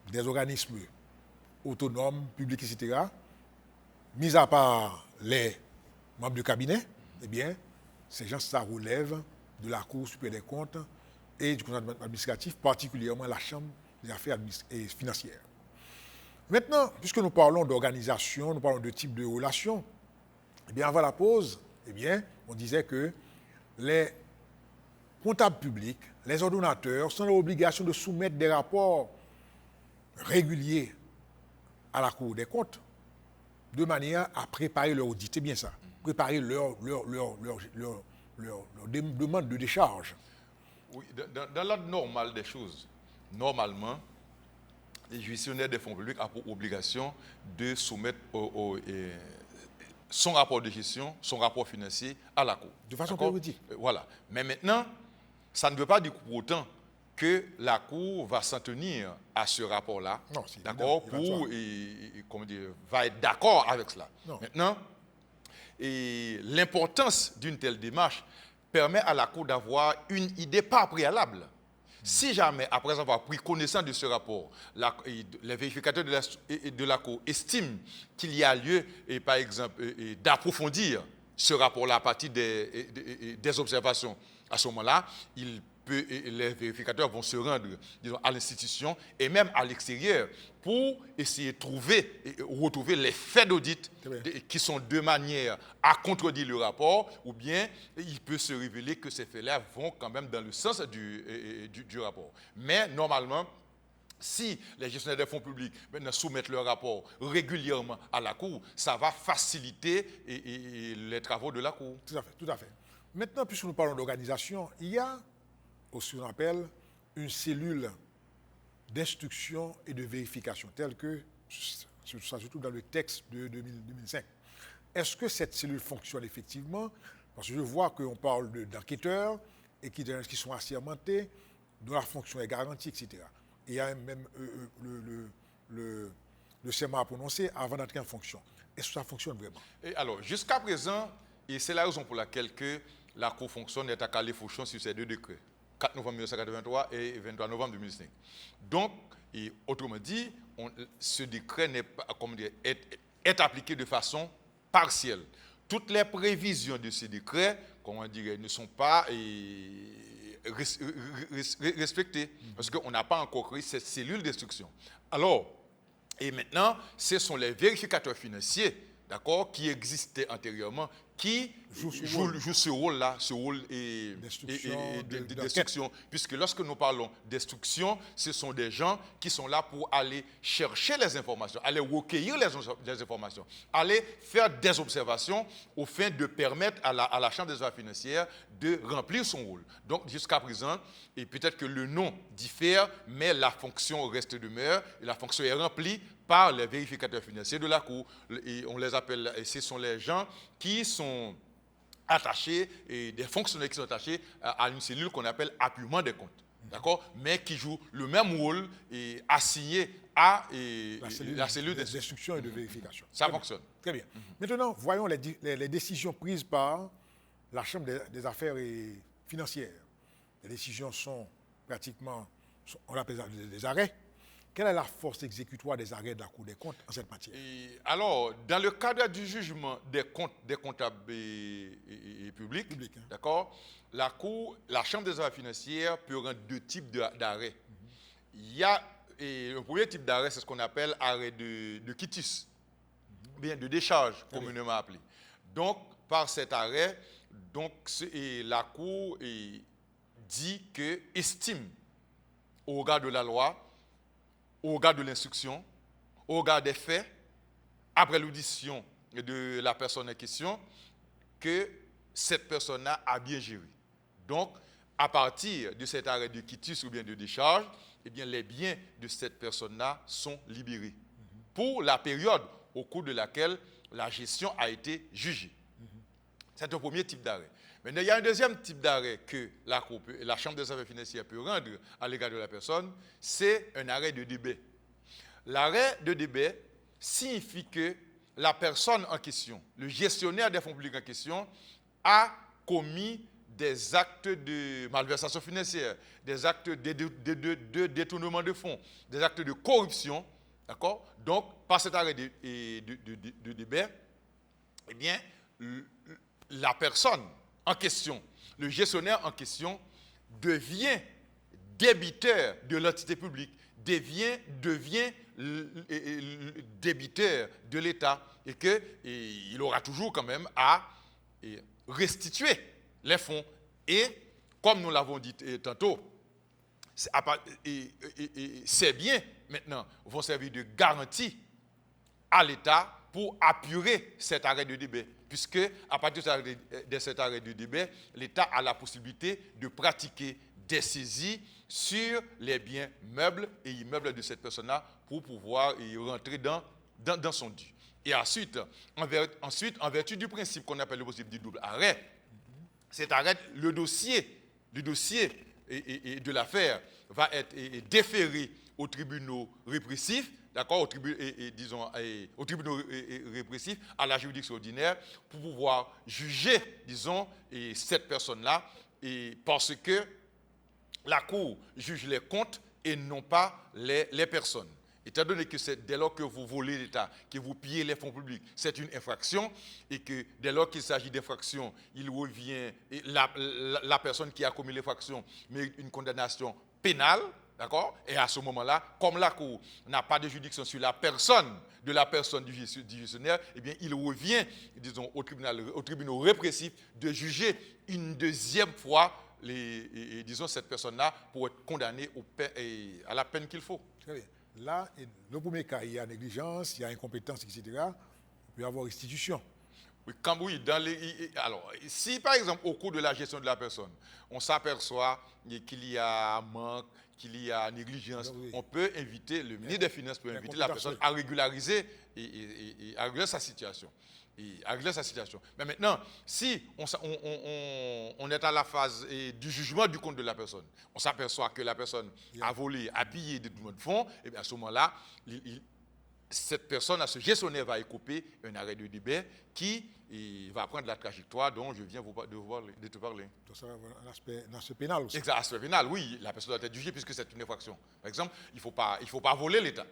des organismes autonomes, publics, etc., mis à part les membres du cabinet, eh bien, ces gens, ça relève de la Cour supérieure des comptes et du conseil administratif, particulièrement la Chambre des affaires financières. Maintenant, puisque nous parlons d'organisation, nous parlons de type de relation, eh bien, avant la pause, eh bien, on disait que les comptables publics, les ordonnateurs, sont dans l'obligation de soumettre des rapports réguliers à la Cour des comptes, de manière à préparer leur audit. C'est bien ça. Préparer leur demande de décharge. Oui, dans l'ordre normal des choses, normalement, les gestionnaires des fonds publics ont pour obligation de soumettre son rapport de gestion, son rapport financier à la Cour. De façon périodique. Voilà. Mais maintenant, ça ne veut pas dire pour autant que la Cour va s'en tenir à ce rapport-là, d'accord, va être d'accord avec cela. Non. Maintenant, l'importance d'une telle démarche permet à la Cour d'avoir une idée pas préalable. Si jamais, après avoir pris connaissance de ce rapport, les vérificateurs de la Cour estiment qu'il y a lieu, par exemple, d'approfondir ce rapport-là à partir des observations, à ce moment-là, les vérificateurs vont se rendre, disons, à l'institution et même à l'extérieur pour essayer de retrouver les faits d'audit qui sont de manière à contredire le rapport, ou bien il peut se révéler que ces faits-là vont quand même dans le sens du rapport. Mais normalement, si les gestionnaires des fonds publics maintenant soumettent leur rapport régulièrement à la Cour, ça va faciliter les travaux de la Cour. Tout à fait, tout à fait. Maintenant, puisque nous parlons d'organisation, il y a, ce qu'on appelle une cellule d'instruction et de vérification, telle que, surtout dans le texte de 2005. Est-ce que cette cellule fonctionne effectivement? Parce que je vois qu'on parle d'enquêteurs et qui sont assermentés, dont la fonction est garantie, etc. Et il y a même le serment à prononcer avant d'entrer en fonction. Est-ce que ça fonctionne vraiment? Et alors, jusqu'à présent, et c'est la raison pour laquelle la Cour fonctionne est à Calais-Fauchon sur ces deux décrets, 4 novembre 1983 et 23 novembre 2005. Donc, autrement dit, ce décret est appliqué de façon partielle. Toutes les prévisions de ce décret, comment dire, ne sont pas respectées parce qu'on n'a pas encore créé cette cellule d'instruction. Alors, et maintenant, ce sont les vérificateurs financiers, d'accord, qui existaient antérieurement, qui jouent ce rôle-là, ce rôle d'instruction. Puisque lorsque nous parlons d'instruction, ce sont des gens qui sont là pour aller chercher les informations, aller recueillir les informations, aller faire des observations au fin de permettre à la Chambre des affaires financières de remplir son rôle. Donc jusqu'à présent, et peut-être que le nom diffère, mais la fonction reste demeure, et la fonction est remplie par les vérificateurs financiers de la Cour. Et on les appelle, et ce sont les gens qui sont attachés, et des fonctionnaires qui sont attachés à une cellule qu'on appelle appuyement des comptes. d'accord, mais qui joue le même rôle et assigné à La cellule d'instruction. d'instruction et de vérification. Ça fonctionne. Très bien. Maintenant, voyons les décisions prises par la Chambre des affaires financières. Les décisions sont pratiquement, on appelle ça des arrêts. Quelle est la force exécutoire des arrêts de la Cour des comptes en cette matière? Alors, dans le cadre du jugement des comptes des comptables publics, Hein. d'accord, la Chambre des affaires financières peut rendre deux types d'arrêts. Il y a le premier type d'arrêt, c'est ce qu'on appelle arrêt de quitus, bien de décharge, communément appelé. Donc, par cet arrêt, donc, la Cour dit que estime au regard de la loi, au regard de l'instruction, au regard des faits, après l'audition de la personne en question, que cette personne-là a bien géré. Donc, à partir de cet arrêt de quitus ou bien de décharge, eh bien, les biens de cette personne-là sont libérés pour la période au cours de laquelle la gestion a été jugée. C'est un premier type d'arrêt. Maintenant, il y a un deuxième type d'arrêt que la Chambre des affaires financières peut rendre à l'égard de la personne, c'est un arrêt de débet. L'arrêt de débet signifie que la personne en question, le gestionnaire des fonds publics en question, a commis des actes de malversation financière, des actes de détournement de fonds, des actes de corruption, d'accord? Donc, par cet arrêt de débet, eh bien, la personne en question, le gestionnaire en question, devient débiteur de l'entité publique, devient débiteur de l'État et qu'il aura toujours quand même à restituer les fonds. Et comme nous l'avons dit tantôt, ces biens maintenant vont servir de garantie à l'État pour apurer cet arrêt de débet. Puisque à partir de cet arrêt de débet, l'État a la possibilité de pratiquer des saisies sur les biens meubles et immeubles de cette personne-là pour pouvoir y rentrer dans son dû. Et ensuite, en vertu du principe qu'on appelle le principe du double arrêt, cet arrêt, le dossier de l'affaire va être déféré aux tribunaux répressifs, d'accord, aux tribunaux répressifs, à la juridiction ordinaire, pour pouvoir juger, disons, cette personne-là, parce que la Cour juge les comptes et non pas les personnes. Étant donné que c'est dès lors que vous volez l'État, que vous pillez les fonds publics, c'est une infraction, et que dès lors qu'il s'agit d'infraction, il revient, et la personne qui a commis l'infraction mérite une condamnation pénale, d'accord? Et à ce moment-là, comme la Cour n'a pas de juridiction sur la personne du gestionnaire, eh bien, il revient, disons, au tribunal répressif de juger une deuxième fois disons, cette personne-là pour être condamnée à la peine qu'il faut. Très bien. Là, le premier cas, il y a négligence, il y a incompétence, etc. Il peut y avoir restitution. Oui, alors, si par exemple, au cours de la gestion de la personne, on s'aperçoit qu'il y a manque, qu'il y a négligence, on peut inviter, le ministre des Finances peut inviter la personne à régulariser à régler sa situation. Mais maintenant, si on est à la phase du jugement du compte de la personne, on s'aperçoit que la personne a volé, a pillé des documents de fonds, et bien à ce moment-là, cette personne, ce gestionnaire va écoper un arrêt de débet qui va prendre la trajectoire dont je viens de te parler. Donc ça va avoir un aspect pénal aussi. Exact, aspect pénal, oui, la personne doit être jugée puisque c'est une infraction. Par exemple, il ne faut pas voler l'État.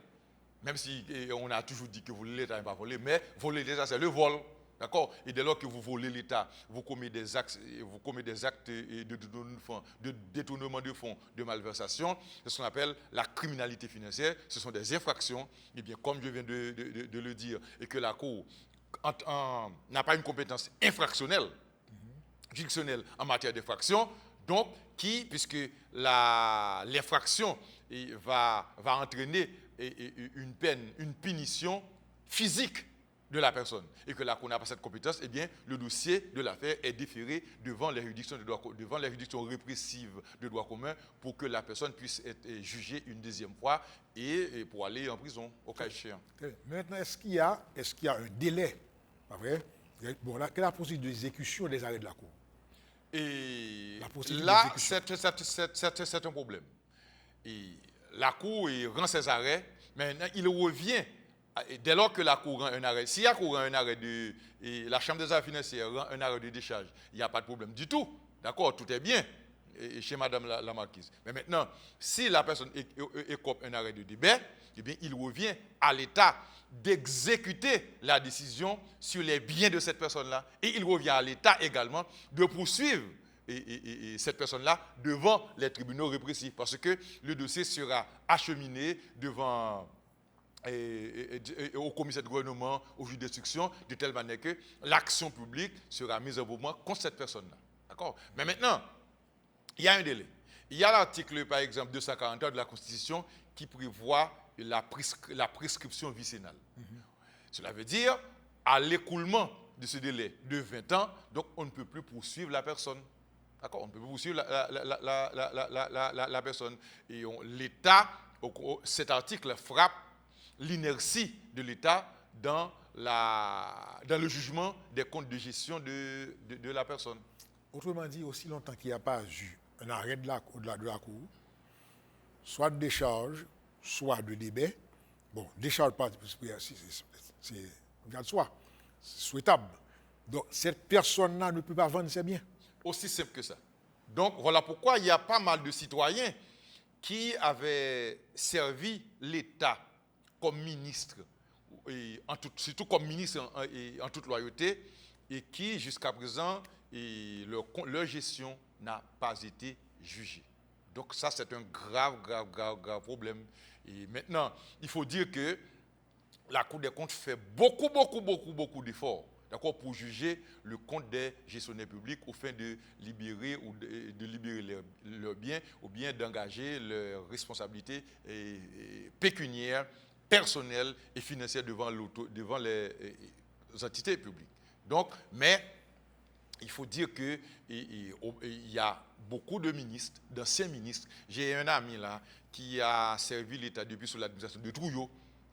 Même si on a toujours dit que voler l'État n'est pas voler, mais voler l'État, c'est le vol. D'accord? Et dès lors que vous volez l'État, vous commettez des actes de détournement de fonds, de malversation, c'est ce qu'on appelle la criminalité financière. Ce sont des infractions, et bien comme je viens de le dire, et que la Cour n'a pas une compétence infractionnelle, juridictionnelle en matière d'infraction, donc puisque l'infraction va entraîner une peine, une punition physique de la personne, et que la Cour n'a pas cette compétence, eh bien, le dossier de l'affaire est déféré devant les juridictions répressives de droit commun pour que la personne puisse être jugée une deuxième fois et pour aller en prison, au cas échéant. Maintenant, est-ce qu'il y a un délai? Pas vrai? Bon, là, quelle est la procédure d'exécution des arrêts de la Cour? Et La procédure là, d'exécution. c'est un problème. Et la Cour rend ses arrêts, maintenant il revient, dès lors que la Cour rend un arrêt, si la Cour rend un arrêt et la Chambre des affaires financières rend un arrêt de décharge, il n'y a pas de problème du tout. D'accord, tout est bien chez Madame la Marquise. Mais maintenant, si la personne écope un arrêt de débat, eh bien, il revient à l'État d'exécuter la décision sur les biens de cette personne-là. Et il revient à l'État également de poursuivre cette personne-là devant les tribunaux répressifs. Parce que le dossier sera acheminé devant au commissaire de gouvernement, au juge d'instruction, de telle manière que l'action publique sera mise en mouvement contre cette personne-là. D'accord? Mais maintenant, il y a un délai. Il y a l'article, par exemple, 241 de la Constitution qui prévoit la prescription vicénale. Cela veut dire, à l'écoulement de ce délai de 20 ans, donc on ne peut plus poursuivre la personne. D'accord? On ne peut plus poursuivre la personne. Et l'État, cet article frappe l'inertie de l'État dans le jugement des comptes de gestion de la personne. Autrement dit, aussi longtemps qu'il n'y a pas eu un arrêt de la Cour, soit de décharge, soit de débat, bon, décharge pas, c'est regarde soi, c'est souhaitable. Donc, cette personne-là ne peut pas vendre ses biens. Aussi simple que ça. Donc, voilà pourquoi il y a pas mal de citoyens qui avaient servi l'État comme ministre, surtout comme ministre en toute loyauté, et qui, jusqu'à présent, leur gestion n'a pas été jugée. Donc ça, c'est un grave problème. Et maintenant, il faut dire que la Cour des comptes fait beaucoup d'efforts, d'accord, pour juger le compte des gestionnaires publics au fin de libérer leurs biens ou bien d'engager leurs responsabilités pécuniaires, personnelles et financières devant les entités publiques. Donc, mais il faut dire qu'il y a beaucoup de ministres, d'anciens ministres. J'ai un ami là qui a servi l'État depuis sous l'administration de Trouillot.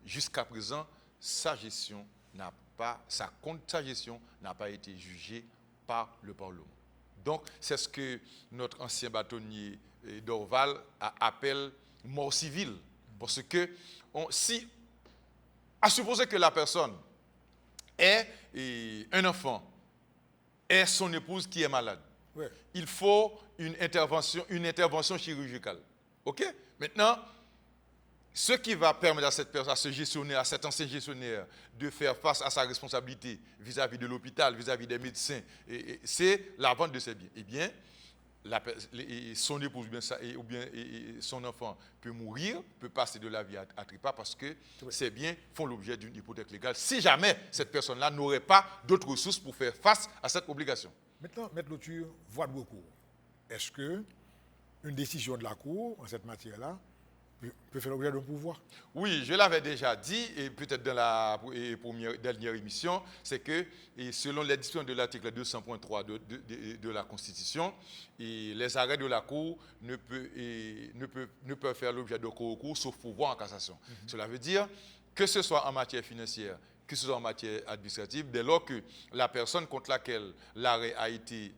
Jusqu'à présent, sa gestion n'a pas été jugée par le Parlement. Donc, c'est ce que notre ancien bâtonnier d'Orval appelle mort civile. Parce que, à supposer que la personne ait un enfant, et son épouse qui est malade. Ouais. Il faut une intervention chirurgicale. OK? Maintenant, ce qui va permettre à cette personne, à ce gestionnaire, à cet ancien gestionnaire, de faire face à sa responsabilité vis-à-vis de l'hôpital, vis-à-vis des médecins, c'est la vente de ses biens. Eh bien, son épouse ou bien son enfant peut mourir, peut passer de la vie à trépas parce que ces biens font l'objet d'une hypothèque légale si jamais cette personne-là n'aurait pas d'autres ressources pour faire face à cette obligation. Maintenant, Maître Louture, voie de recours. Est-ce qu'une décision de la Cour en cette matière-là peut faire l'objet d'un pouvoir? Oui, je l'avais déjà dit, et peut-être dans la dernière émission, c'est que selon les dispositions de l'article 200.3 de la Constitution, les arrêts de la Cour ne peuvent faire l'objet de recours sauf pouvoir en cassation. Cela veut dire que ce soit en matière financière, que ce soit en matière administrative, dès lors que la personne contre laquelle l'arrêt a été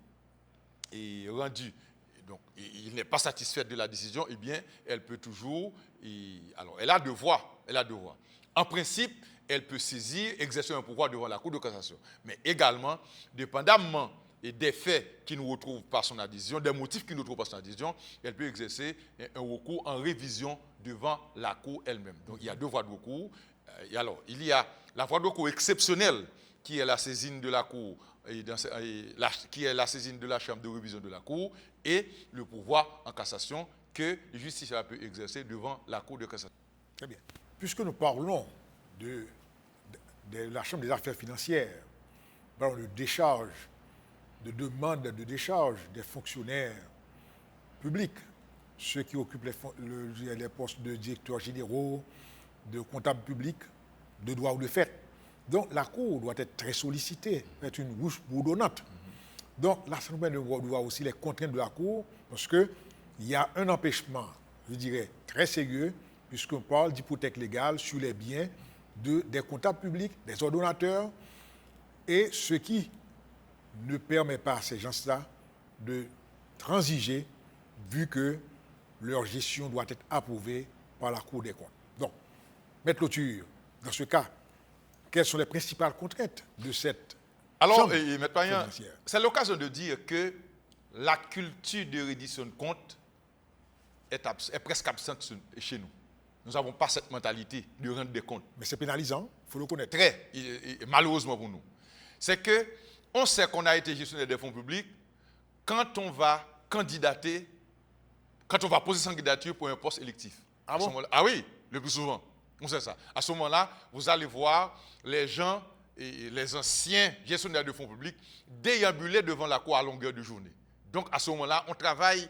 rendu, donc, il n'est pas satisfait de la décision, eh bien, elle peut toujours... alors, elle a deux voies. En principe, elle peut saisir, exercer un pouvoir devant la Cour de cassation. Mais également, dépendamment des faits qui nous retrouvent par son adhésion, des motifs qui nous retrouvent par son adhésion, elle peut exercer un recours en révision devant la Cour elle-même. Donc, il y a deux voies de recours. Et alors, il y a la voie de recours exceptionnelle, qui est la saisine de la Cour, qui est la saisine de la Chambre de révision de la Cour, et le pouvoir en cassation que le justiciable peut exercer devant la Cour de cassation. Très bien. Puisque nous parlons de la Chambre des affaires financières, nous parlons de décharge, de demande de décharge des fonctionnaires publics, ceux qui occupent les postes de directeurs généraux, de comptables publics, de droit ou de fait. Donc la Cour doit être très sollicitée, être une bouche bourdonnante. Donc l'Assemblée doit voir aussi les contraintes de la Cour, parce qu'il y a un empêchement, je dirais, très sérieux, puisqu'on parle d'hypothèque légale sur les biens des comptables publics, des ordonnateurs, et ce qui ne permet pas à ces gens-là de transiger vu que leur gestion doit être approuvée par la Cour des comptes. Donc, Maître Clôture, dans ce cas, quelles sont les principales contraintes de cette Alors, chambre Maître Payan, financière? c'est l'occasion de dire que la culture de reddition de comptes est presque absente chez nous. Nous n'avons pas cette mentalité de rendre des comptes. Mais c'est pénalisant, il faut le connaître. Très, et malheureusement pour nous. C'est que on sait qu'on a été gestionnaire des fonds publics quand on va candidater, quand on va poser sa candidature pour un poste électif. Ah bon? Ah oui, le plus souvent. On sait ça. À ce moment-là, vous allez voir les gens et les anciens gestionnaires de fonds publics déambuler devant la cour à longueur de journée. Donc à ce moment-là, on travaille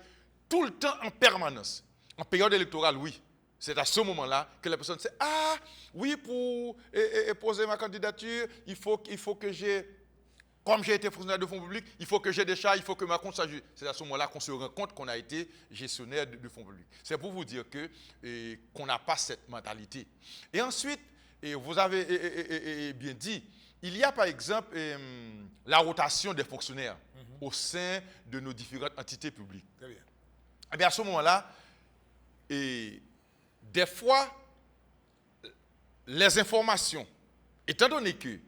tout le temps en permanence. En période électorale, oui. C'est à ce moment-là que la personne sait, ah oui, pour poser ma candidature, il faut que j'ai, comme j'ai été fonctionnaire de fonds publics, il faut que j'ai des chats, il faut que ma compte soit juste. C'est à ce moment-là qu'on se rend compte qu'on a été gestionnaire de fonds publics. C'est pour vous dire qu'on n'a pas cette mentalité. Et ensuite, vous avez bien dit, il y a par exemple la rotation des fonctionnaires au sein de nos différentes entités publiques. Très bien. Et bien à ce moment-là, des fois, les informations, étant donné que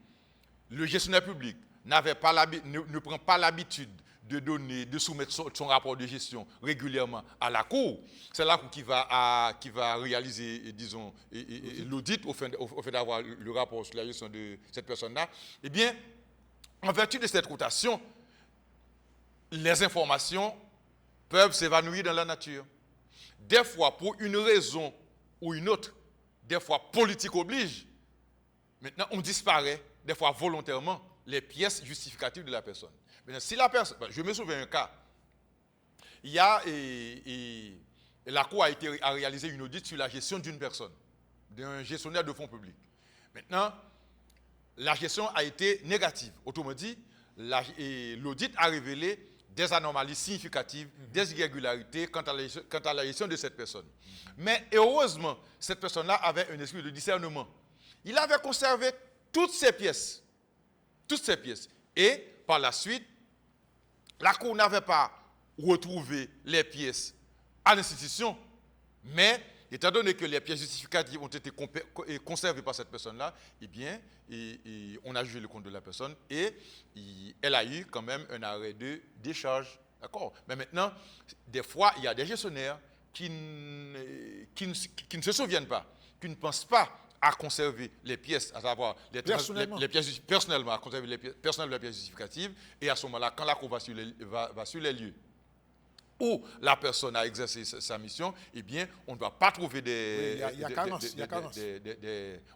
le gestionnaire public ne prend pas l'habitude de soumettre son rapport de gestion régulièrement à la Cour, c'est la Cour qui va réaliser, disons, l'audit au fait d'avoir le rapport sur la gestion de cette personne-là. Eh bien, en vertu de cette rotation, les informations peuvent s'évanouir dans la nature. Des fois, pour une raison ou une autre, des fois politique oblige, maintenant on disparaît, des fois volontairement, les pièces justificatives de la personne. Maintenant, si la personne, je me souviens d'un cas, il y a, la Cour a réalisé une audit sur la gestion d'une personne, d'un gestionnaire de fonds publics. Maintenant, la gestion a été négative. Autrement dit, l'audit a révélé des anomalies significatives, des irrégularités quant à la gestion de cette personne. Mais heureusement, cette personne-là avait un esprit de discernement. Il avait conservé toutes ces pièces. Et par la suite, la Cour n'avait pas retrouvé les pièces à l'institution, mais étant donné que les pièces justificatives ont été conservées par cette personne-là, eh bien, on a jugé le compte de la personne et elle a eu quand même un arrêt de décharge. D'accord? Mais maintenant, des fois, il y a des gestionnaires qui ne se souviennent pas, qui ne pensent pas à conserver les pièces, à savoir les pièces personnellement, à conserver les pièces justificatives, et à ce moment-là, quand la Cour va sur les lieux où la personne a exercé sa mission, eh bien, on ne doit pas trouver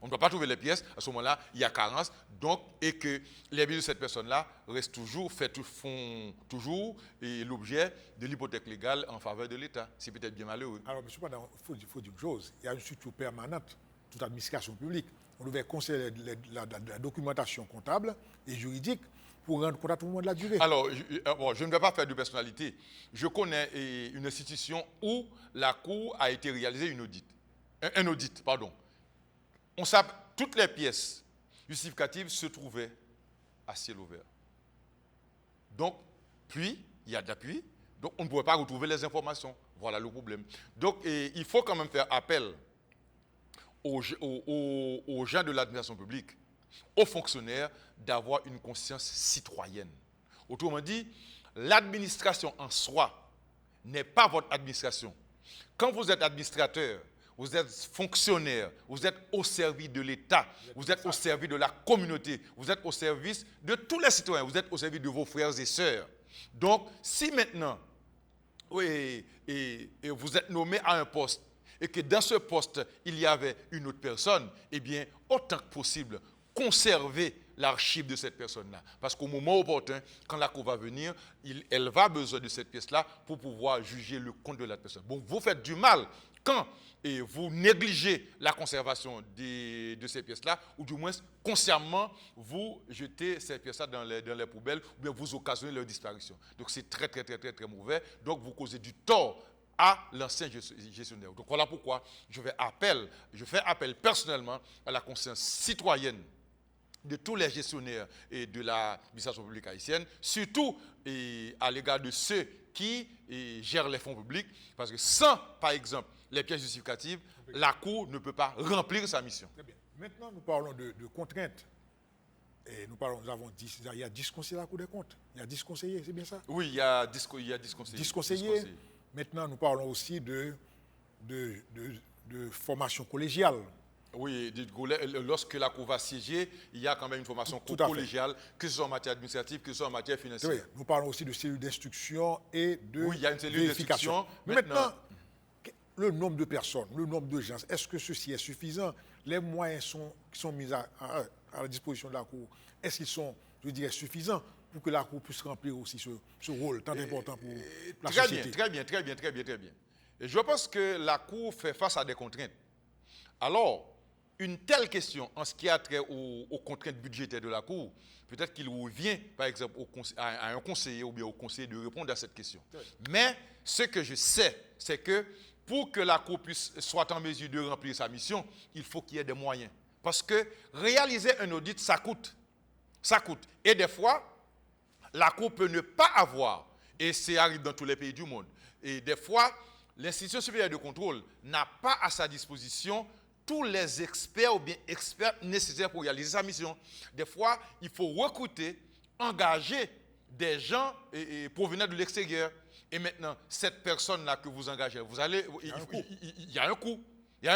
on ne doit pas trouver les pièces. À ce moment-là, il y a carence. Donc, et que les biens de cette personne-là restent toujours, font toujours l'objet de l'hypothèque légale en faveur de l'État. C'est peut-être bien malheureux. Alors, M. Padin, il faut dire une chose. Il y a une structure permanente, toute administration publique. On devait conseiller la documentation comptable et juridique pour rendre compte à tout le monde de la durée. Alors, je ne vais pas faire de personnalité. Je connais une institution où la Cour a été réalisée un audit. On sait toutes les pièces justificatives se trouvaient à ciel ouvert. Donc, puis, il y a d'appui, donc on ne pouvait pas retrouver les informations. Voilà le problème. Donc, il faut quand même faire appel aux gens de l'administration publique, aux fonctionnaires, d'avoir une conscience citoyenne. Autrement dit, l'administration en soi n'est pas votre administration. Quand vous êtes administrateur, vous êtes fonctionnaire, vous êtes au service de l'État, vous êtes au service de la communauté, vous êtes au service de tous les citoyens, vous êtes au service de vos frères et sœurs. Donc, si maintenant, vous êtes nommé à un poste, et que dans ce poste, il y avait une autre personne, eh bien, autant que possible, conservez l'archive de cette personne-là. Parce qu'au moment opportun, quand la Cour va venir, elle va besoin de cette pièce-là pour pouvoir juger le compte de la personne. Bon, vous faites du mal quand vous négligez la conservation de ces pièces-là, ou du moins, consciemment, vous jetez ces pièces-là dans les poubelles, ou bien vous occasionnez leur disparition. Donc, c'est très, très, très, très, très mauvais. Donc, vous causez du tort à l'ancien gestionnaire. Donc, voilà pourquoi je fais appel personnellement à la conscience citoyenne de tous les gestionnaires et de l'administration publique haïtienne, surtout à l'égard de ceux qui gèrent les fonds publics, parce que sans, par exemple, les pièces justificatives, la Cour ne peut pas remplir sa mission. Très bien. Maintenant, nous parlons de contraintes. Et nous avons 10, il y a 10 conseillers à la Cour des comptes. Il y a 10 conseillers, c'est bien ça? Oui, il y a 10 conseillers. 10 conseillers. Maintenant, nous parlons aussi de formation collégiale. Oui, lorsque la Cour va siéger, il y a quand même une formation collégiale, que ce soit en matière administrative, que ce soit en matière financière. Oui, nous parlons aussi de cellules d'instruction et de oui, il y a une cellule d'instruction. Mais maintenant, le nombre de personnes, le nombre de gens, est-ce que ceci est suffisant? Les moyens qui sont mis à la disposition de la Cour, est-ce qu'ils sont, je dirais, suffisants pour que la Cour puisse remplir aussi ce rôle tant important pour la société? Très bien. Et je pense que la Cour fait face à des contraintes. Alors, une telle question en ce qui a trait aux contraintes budgétaires de la Cour, peut-être qu'il revient, par exemple, à un conseiller ou bien au conseiller de répondre à cette question. Oui. Mais ce que je sais, c'est que pour que la Cour soit en mesure de remplir sa mission, il faut qu'il y ait des moyens. Parce que réaliser un audit, ça coûte. Ça coûte. Et des fois, la Cour peut ne pas avoir, et ça arrive dans tous les pays du monde, et des fois, l'institution supérieure de contrôle n'a pas à sa disposition tous les experts ou bien experts nécessaires pour réaliser sa mission. Des fois, il faut recruter, engager des gens provenant de l'extérieur. Et maintenant, cette personne-là que vous engagez, il y a un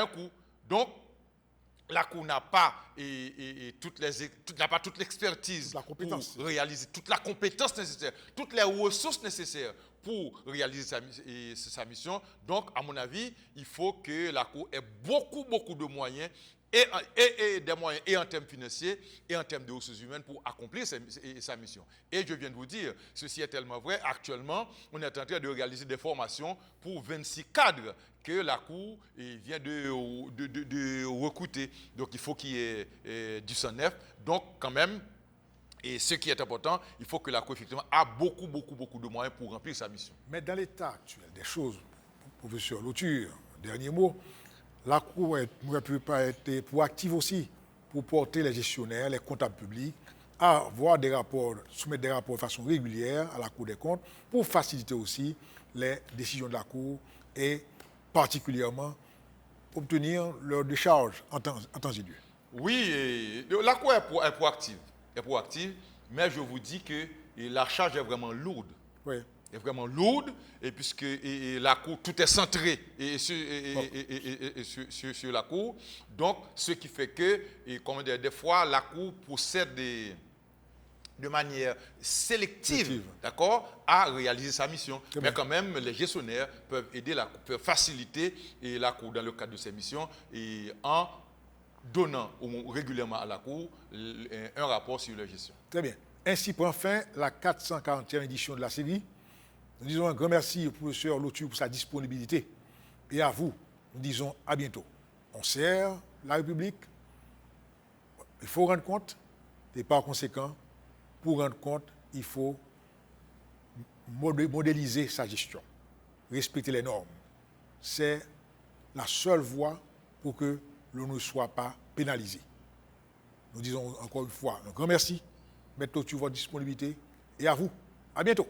coût. Donc, la Cour n'a pas toute l'expertise pour réaliser, toute la compétence nécessaire, toutes les ressources nécessaires pour réaliser sa mission. Donc, à mon avis, il faut que la Cour ait beaucoup de moyens, et des moyens et en termes financiers et en termes de ressources humaines pour accomplir sa mission. Et je viens de vous dire, ceci est tellement vrai, actuellement, on est en train de réaliser des formations pour 26 cadres que la Cour vient de recruter. Donc, il faut qu'il y ait du sang neuf. Donc, quand même, et ce qui est important, il faut que la Cour, effectivement, a beaucoup de moyens pour remplir sa mission. Mais dans l'état actuel des choses, professeur Louture, dernier mot, la Cour ne peut pas être proactive aussi pour porter les gestionnaires, les comptables publics, à avoir des rapports, soumettre des rapports de façon régulière à la Cour des comptes pour faciliter aussi les décisions de la Cour et particulièrement obtenir leur décharge en temps et lieu. Oui, la Cour est proactive, mais je vous dis que la charge est vraiment lourde. Oui. Est vraiment lourde, et puisque la Cour, tout est centré sur la Cour. Donc, ce qui fait que, des fois, la Cour procède de manière sélective, d'accord, à réaliser sa mission. Mais quand même, les gestionnaires peuvent aider peuvent faciliter la Cour dans le cadre de ses missions en donnant régulièrement à la Cour un rapport sur leur gestion. Très bien. Ainsi prend fin la 440e édition de la série. Nous disons un grand merci au professeur Louture pour sa disponibilité. Et à vous, nous disons à bientôt. On sert la République. Il faut rendre compte. Et par conséquent, pour rendre compte, il faut modéliser sa gestion. Respecter les normes. C'est la seule voie pour que l'on ne soit pas pénalisé. Nous disons encore une fois un grand merci. Maître Louture, votre disponibilité. Et à vous, à bientôt.